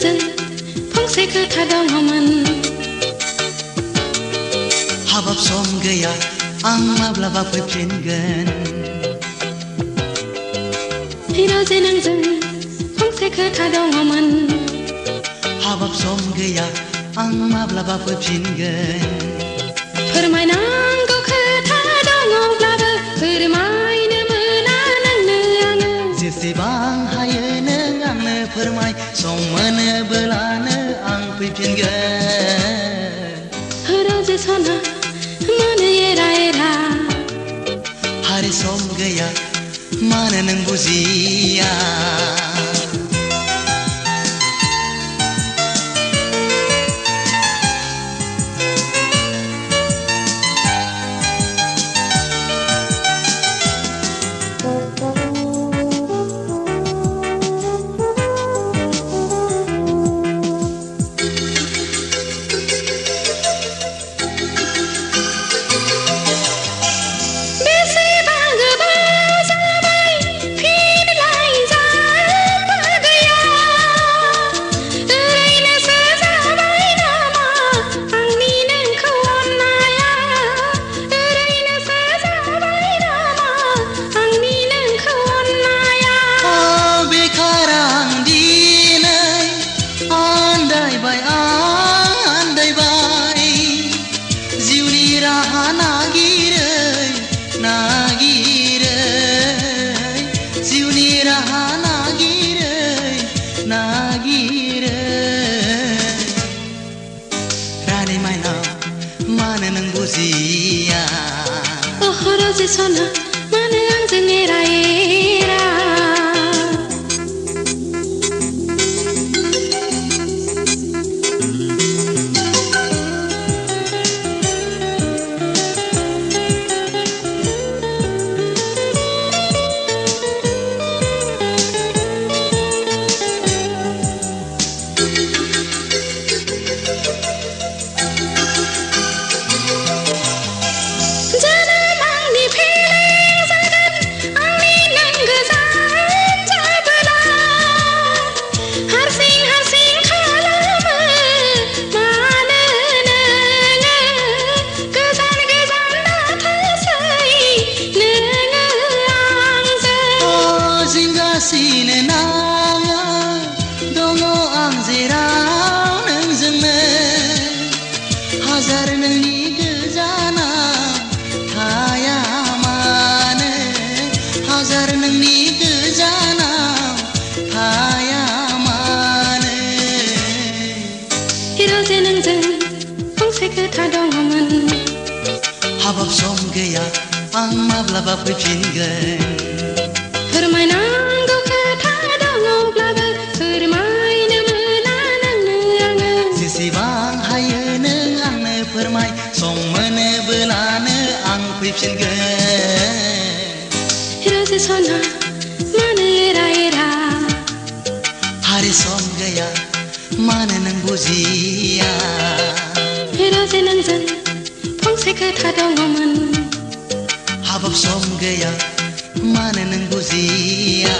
नोंजों फंसे खोथा दङमोन हाबाब सम गैया आं माब्लाबा फैफिनगोन हिर'जे नोंजों फंसे खोथा दङमोन हाबाब सम गैया आं माब्लाबा फैफिनगोन फोरमायनांगौ खोथा दङब्लाबो फोरमायनो मोना नोंनो आङो जेसेबां हायो नों आंनो फोरमाय सम मोनोब्लानो आं फैफिनगोन हिर'जे सना मानो एरा एरा हारे सम गैया मानो नों बुजिया रानी माइना मानो नों बुजिया हिर'जे सना मानो आंजों एरा एरा जिंगासिनो नाङा दङ आं जेराव नोंजोंनो हाजार नोंनि गोजानाव थाया मानो हाजार नोंनि गोजानाव थाया मानो हिर'जे नोंजों फंसे खोथा दङमोन हाबाब सम गैया आं माब्लाबा फैफिनगोन फोरमायनांगौ खोथा दङब्लाबो फोरमायनो मोना नोंनो आङो जेसेबां हायो नों आंनो फोरमाय सम मोनोब्लानो आं फैफिनगोन हिर'जे सना मानो एरा एरा हारे सम गैया मानो नों बुजिया हिर'जे नोंजों फंसे खोथा दङमोन हाबाब सम गैया मानो नों बुजिया